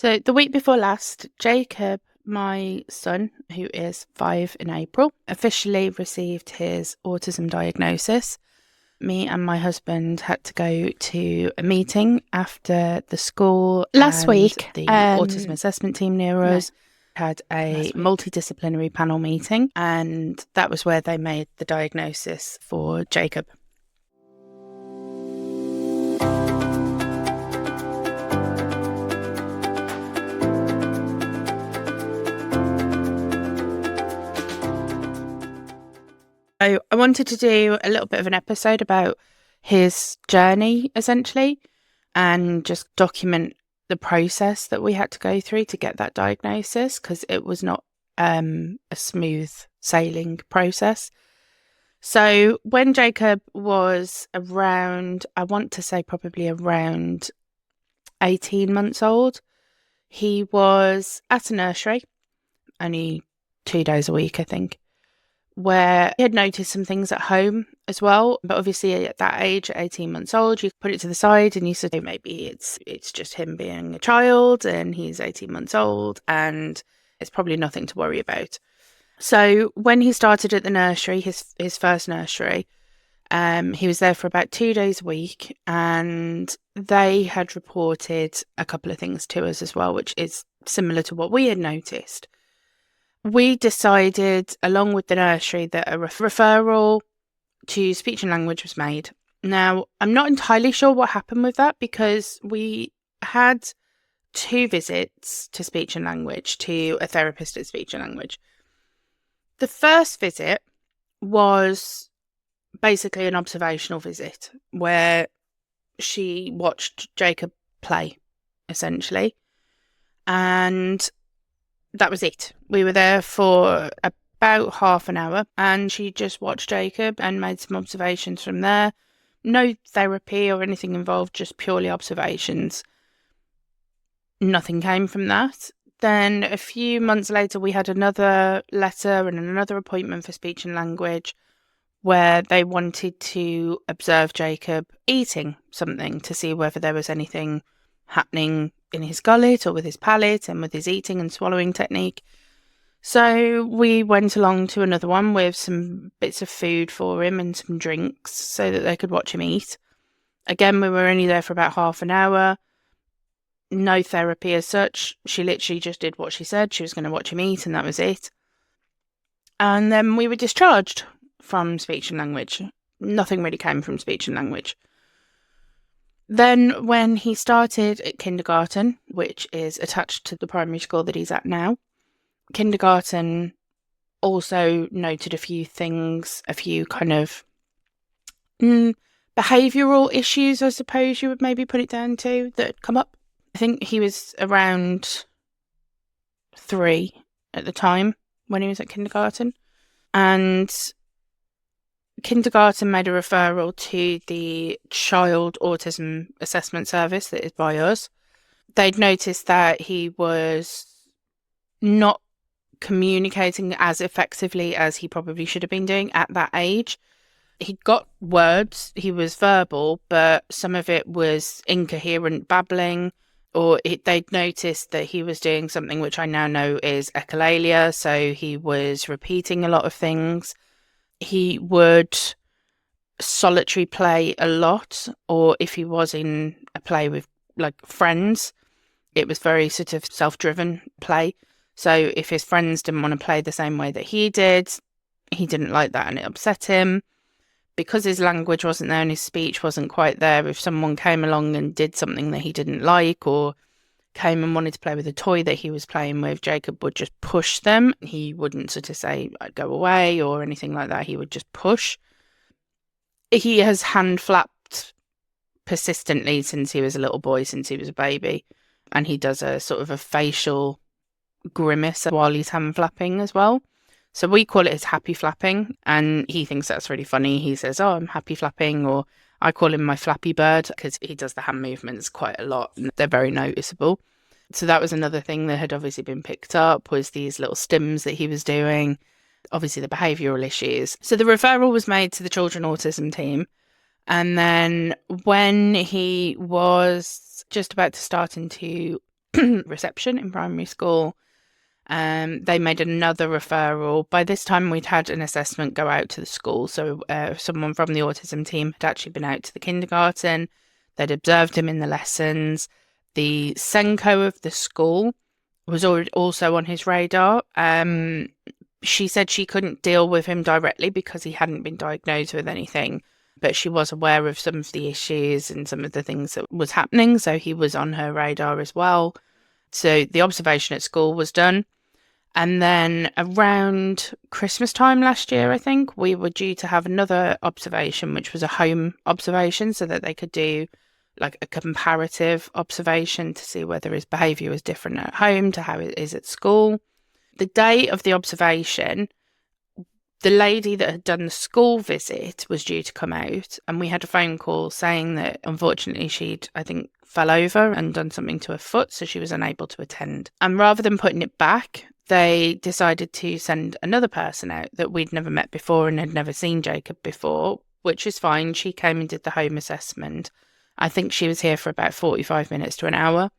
So the week before last, Jacob, my son, who is 5 in April, officially received his autism diagnosis. Me and my husband had to go to a meeting after the school Last and week, the autism assessment team near us had a last week. multidisciplinary panel meeting, and that was where they made the diagnosis for Jacob. So I wanted to do a little bit of an episode about his journey, essentially, and just document the process that we had to go through to get that diagnosis, because it was not a smooth sailing process. So when Jacob was around, I want to say probably around 18 months old, he was at a nursery, only 2 days a week, I think, where he had noticed some things at home as well. But obviously at that age, at 18 months old, you put it to the side and you say maybe it's just him being a child and he's 18 months old and it's probably nothing to worry about. So when he started at the nursery, his first nursery, he was there for about 2 days a week, and they had reported a couple of things to us as well, which is similar to what we had noticed. We decided, along with the nursery, that a referral to speech and language was made. Now, I'm not entirely sure what happened with that, because we had 2 visits to speech and language, to a therapist at speech and language. The first visit was basically an observational visit where she watched Jacob play, essentially. And that was it. We were there for about half an hour and she just watched Jacob and made some observations from there. No therapy or anything involved, just purely observations. Nothing came from that. Then a few months later, we had another letter and another appointment for speech and language where they wanted to observe Jacob eating something to see whether there was anything happening in his gullet or with his palate and with his eating and swallowing technique. So we went along to another one with some bits of food for him and some drinks so that they could watch him eat. Again, we were only there for about half an hour. No therapy as such. She literally just did what she said. She was going to watch him eat and that was it. And then we were discharged from speech and language. Nothing really came from speech and language. Then when he started at kindergarten, which is attached to the primary school that he's at now, kindergarten also noted a few things, a few kind of behavioural issues, I suppose you would maybe put it down to, that had come up. I think he was around 3 at the time when he was at kindergarten. And kindergarten made a referral to the Child Autism Assessment Service that is by us. They'd noticed that he was not communicating as effectively as he probably should have been doing at that age. He'd got words, he was verbal, but some of it was incoherent babbling, or they'd noticed that he was doing something which I now know is echolalia, so he was repeating a lot of things. He would solitary play a lot, or if he was in a play with like friends, it was very sort of self-driven play. So if his friends didn't want to play the same way that he didn't like that and it upset him. Because his language wasn't there and his speech wasn't quite there, if someone came along and did something that he didn't like or came and wanted to play with a toy that he was playing with, Jacob would just push them. He wouldn't sort of say, go away or anything like that. He would just push. He has hand flapped persistently since he was a little boy, since he was a baby. And he does a sort of a facial grimace while he's hand flapping as well. So we call it his happy flapping, and he thinks that's really funny. He says, oh, I'm happy flapping, or I call him my flappy bird because he does the hand movements quite a lot and they're very noticeable. So that was another thing that had obviously been picked up, was these little stims that he was doing, obviously the behavioural issues. So the referral was made to the children autism team. And then when he was just about to start into reception in primary school. They made another referral. By this time, we'd had an assessment go out to the school. So someone from the autism team had actually been out to the kindergarten. They'd observed him in the lessons. The Senko of the school was also on his radar. She said she couldn't deal with him directly because he hadn't been diagnosed with anything, but she was aware of some of the issues and some of the things that was happening, so he was on her radar as well. So the observation at school was done. And then around Christmas time last year, I think, we were due to have another observation, which was a home observation, so that they could do like a comparative observation to see whether his behaviour was different at home to how it is at school. The day of the observation, the lady that had done the school visit was due to come out, and we had a phone call saying that unfortunately she'd, I think, fell over and done something to her foot, so she was unable to attend. And rather than putting it back, they decided to send another person out that we'd never met before and had never seen Jacob before, which is fine. She came and did the home assessment. I think she was here for about 45 minutes to an hour.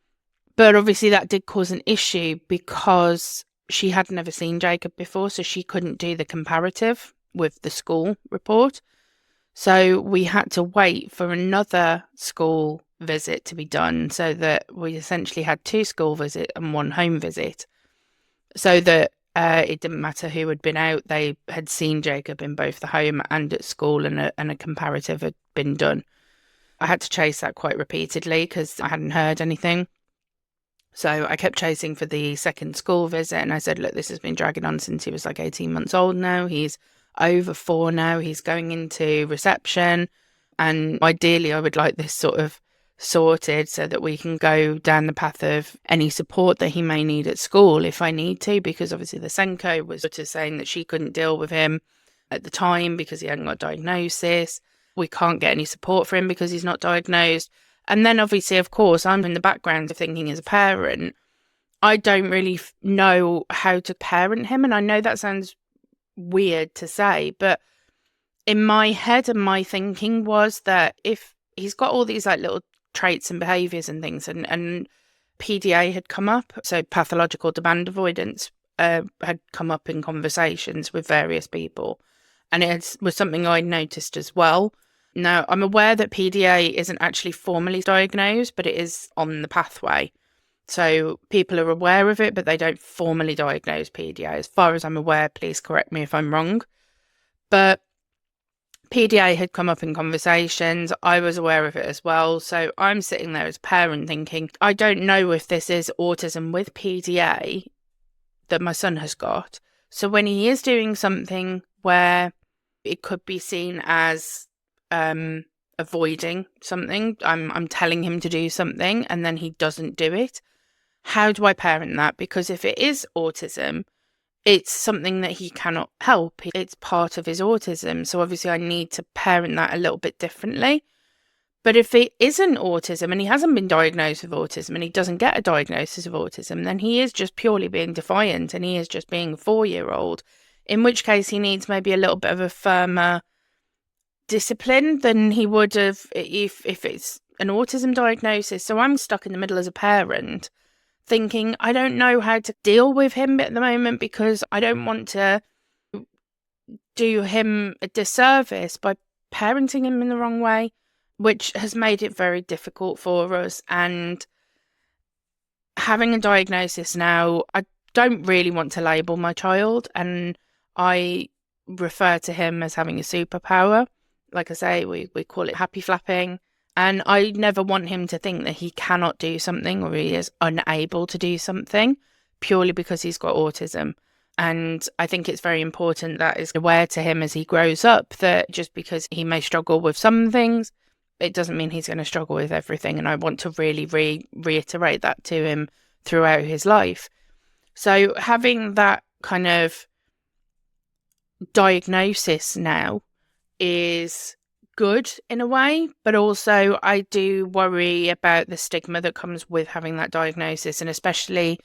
But obviously that did cause an issue because she had never seen Jacob before, so she couldn't do the comparative with the school report. So we had to wait for another school visit to be done, so that we essentially had 2 school visits and 1 home visit, so that it didn't matter who had been out. They had seen Jacob in both the home and at school, and a comparative had been done. I had to chase that quite repeatedly because I hadn't heard anything. So I kept chasing for the second school visit, and I said, look, this has been dragging on since he was like 18 months old now. He's over 4 now. He's going into reception. And ideally, I would like this sort of sorted so that we can go down the path of any support that he may need at school if I need to, because obviously the Senko was sort of saying that she couldn't deal with him at the time because he hadn't got a diagnosis. We can't get any support for him because he's not diagnosed. And then obviously, of course, I'm in the background of thinking as a parent, I don't really know how to parent him. And I know that sounds weird to say, but in my head and my thinking was that if he's got all these like little traits and behaviours and things, and PDA had come up, so pathological demand avoidance had come up in conversations with various people. And it was something I noticed as well. Now, I'm aware that PDA isn't actually formally diagnosed, but it is on the pathway. So people are aware of it, but they don't formally diagnose PDA. As far as I'm aware, please correct me if I'm wrong. But PDA had come up in conversations. I was aware of it as well. So I'm sitting there as a parent thinking, I don't know if this is autism with PDA that my son has got. So when he is doing something where it could be seen as avoiding something, I'm telling him to do something and then he doesn't do it, how do I parent that? Because if it is autism, it's something that he cannot help. It's part of his autism. So obviously I need to parent that a little bit differently. But if it isn't autism and he hasn't been diagnosed with autism and he doesn't get a diagnosis of autism, then he is just purely being defiant and he is just being a 4-year-old, in which case he needs maybe a little bit of a firmer discipline than he would have if it's an autism diagnosis. So I'm stuck in the middle as a parent thinking I don't know how to deal with him at the moment because I don't want to do him a disservice by parenting him in the wrong way, which has made it very difficult for us. And having a diagnosis now, I don't really want to label my child, and I refer to him as having a superpower. Like I say, we call it happy flapping. And I never want him to think that he cannot do something or he is unable to do something purely because he's got autism. And I think it's very important that is aware to him as he grows up that just because he may struggle with some things, it doesn't mean he's going to struggle with everything. And I want to really reiterate that to him throughout his life. So having that kind of diagnosis now is good in a way, but also I do worry about the stigma that comes with having that diagnosis. And especially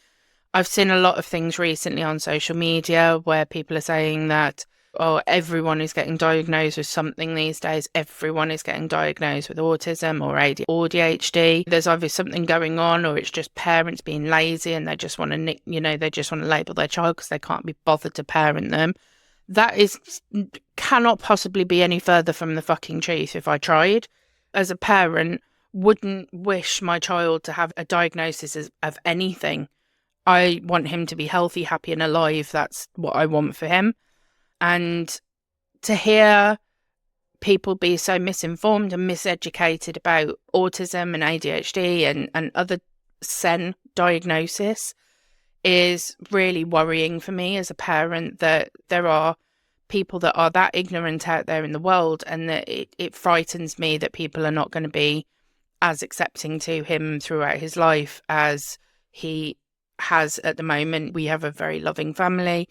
I've seen a lot of things recently on social media where people are saying that Oh, everyone is getting diagnosed with something these days. Everyone is getting diagnosed with autism or ADHD. There's either something going on, or it's just parents being lazy and they just want to, they just want to label their child because they can't be bothered to parent them. That cannot possibly be any further from the fucking truth if I tried. As a parent, wouldn't wish my child to have a diagnosis of anything. I want him to be healthy, happy, and alive. That's what I want for him. And to hear people be so misinformed and miseducated about autism and ADHD and other SEN diagnosis is really worrying for me as a parent, that there are people that are that ignorant out there in the world, and that it frightens me that people are not going to be as accepting to him throughout his life as he has at the moment. We have a very loving family.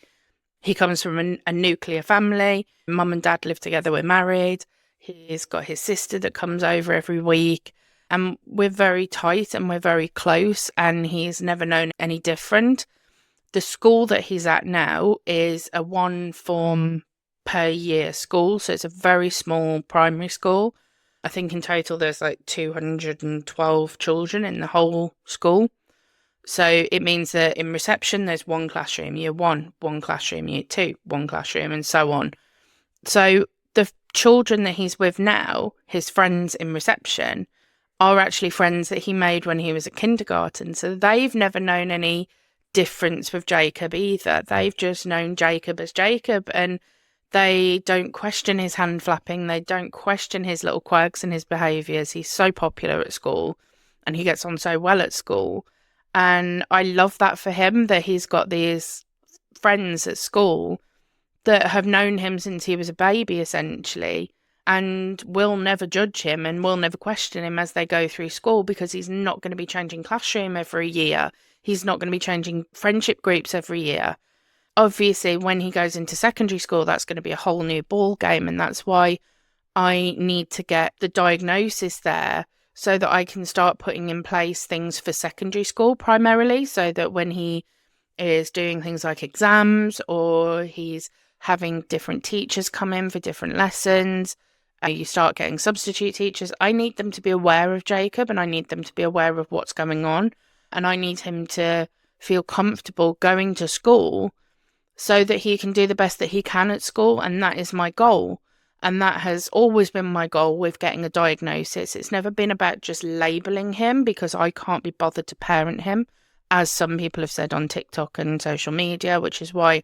He comes from a nuclear family. Mum and dad live together. We're married. He's got his sister that comes over every week. And we're very tight and we're very close. And he's never known any different. The school that he's at now is a 1 form per year school. So it's a very small primary school. I think in total there's like 212 children in the whole school. So it means that in reception, there's one classroom, year 1, one classroom, year 2, one classroom, and so on. So the children that he's with now, his friends in reception, are actually friends that he made when he was at kindergarten. So they've never known any difference with Jacob either. They've just known Jacob as Jacob, and they don't question his hand flapping. They don't question his little quirks and his behaviours. He's so popular at school and he gets on so well at school. And I love that for him, that he's got these friends at school that have known him since he was a baby, essentially, and will never judge him and will never question him as they go through school, because he's not going to be changing classroom every year. He's not going to be changing friendship groups every year. Obviously, when he goes into secondary school, that's going to be a whole new ball game. And that's why I need to get the diagnosis there, so that I can start putting in place things for secondary school primarily, so that when he is doing things like exams or he's having different teachers come in for different lessons, you start getting substitute teachers. I need them to be aware of Jacob, and I need them to be aware of what's going on. And I need him to feel comfortable going to school so that he can do the best that he can at school. And that is my goal. And that has always been my goal with getting a diagnosis. It's never been about just labelling him, because I can't be bothered to parent him, as some people have said on TikTok and social media, which is why,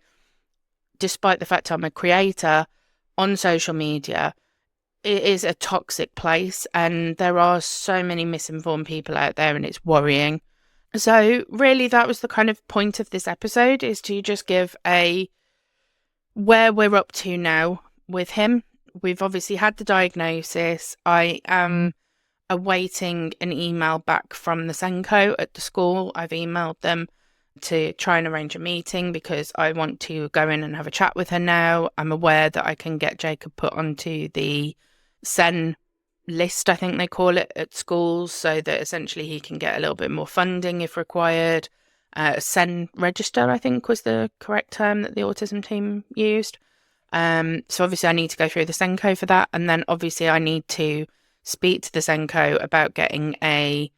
despite the fact I'm a creator on social media, it is a toxic place and there are so many misinformed people out there, and it's worrying. So really, that was the kind of point of this episode, is to just give a where we're up to now with him. We've obviously had the diagnosis. I am awaiting an email back from the Senko at the school. I've emailed them to try and arrange a meeting because I want to go in and have a chat with her now. I'm aware that I can get Jacob put onto the SEN list, I think they call it, at schools, so that essentially he can get a little bit more funding if required. SEN register, I think, was the correct term that the autism team used. So obviously I need to go through the Senko for that. And then obviously I need to speak to the Senko about getting a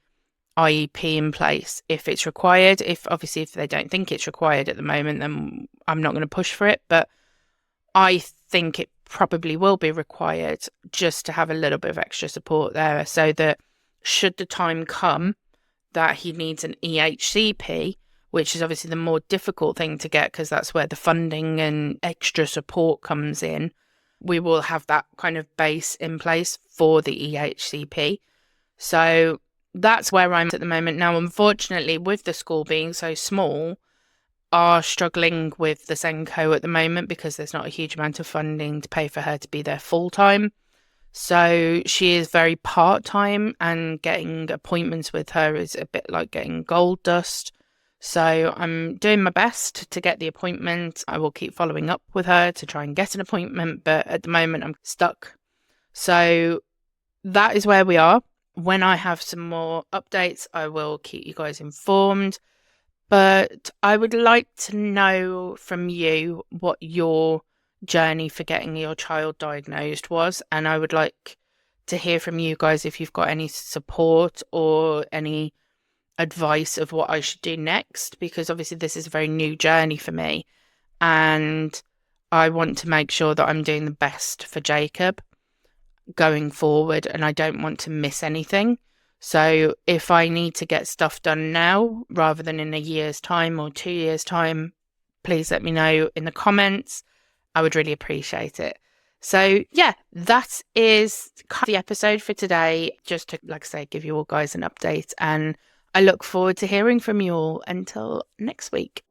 IEP in place if it's required. If they don't think it's required at the moment, then I'm not going to push for it. But I think it probably will be required, just to have a little bit of extra support there, so that should the time come that he needs an EHCP, which is obviously the more difficult thing to get because that's where the funding and extra support comes in, we will have that kind of base in place for the EHCP. So that's where I'm at the moment. Now, unfortunately, with the school being so small, are struggling with the Senko at the moment because there's not a huge amount of funding to pay for her to be there full time. So she is very part-time, and getting appointments with her is a bit like getting gold dust. So I'm doing my best to get the appointment. I will keep following up with her to try and get an appointment, but at the moment I'm stuck. So that is where we are. When I have some more updates, I will keep you guys informed. But I would like to know from you what your journey for getting your child diagnosed was. And I would like to hear from you guys if you've got any support or any advice of what I should do next, because obviously this is a very new journey for me, and I want to make sure that I'm doing the best for Jacob going forward, and I don't want to miss anything. So if I need to get stuff done now rather than in a year's time or 2 years' time, please let me know in the comments. I would really appreciate it. So yeah, that is the episode for today. Just to, like I say, give you all guys an update, and I look forward to hearing from you all until next week.